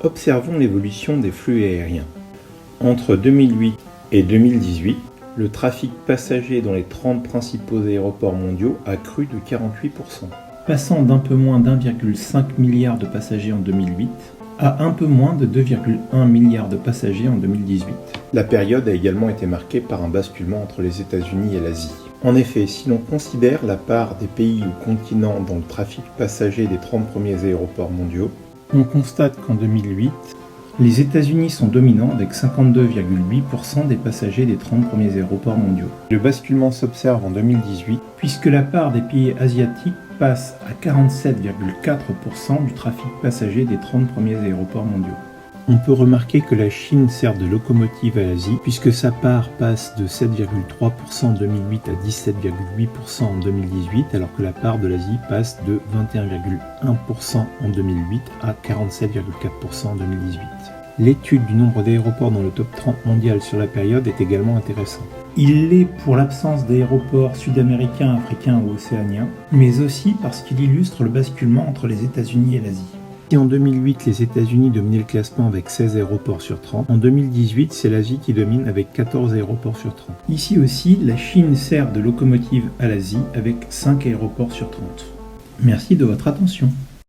Observons l'évolution des flux aériens. Entre 2008 et 2018, le trafic passager dans les 30 principaux aéroports mondiaux a cru de 48%. Passant d'un peu moins d'1,5 milliard de passagers en 2008 à un peu moins de 2,1 milliards de passagers en 2018. La période a également été marquée par un basculement entre les États-Unis et l'Asie. En effet, si l'on considère la part des pays ou continents dans le trafic passager des 30 premiers aéroports mondiaux, on constate qu'en 2008, les États-Unis sont dominants avec 52,8% des passagers des 30 premiers aéroports mondiaux. Le basculement s'observe en 2018, puisque la part des pays asiatiques passe à 47,4% du trafic passager des 30 premiers aéroports mondiaux. On peut remarquer que la Chine sert de locomotive à l'Asie, puisque sa part passe de 7,3% en 2008 à 17,8% en 2018, alors que la part de l'Asie passe de 21,1% en 2008 à 47,4% en 2018. L'étude du nombre d'aéroports dans le top 30 mondial sur la période est également intéressante. Il l'est pour l'absence d'aéroports sud-américains, africains ou océaniens, mais aussi parce qu'il illustre le basculement entre les États-Unis et l'Asie. Si en 2008, les États-Unis dominaient le classement avec 16 aéroports sur 30, en 2018, c'est l'Asie qui domine avec 14 aéroports sur 30. Ici aussi, la Chine sert de locomotive à l'Asie avec 5 aéroports sur 30. Merci de votre attention.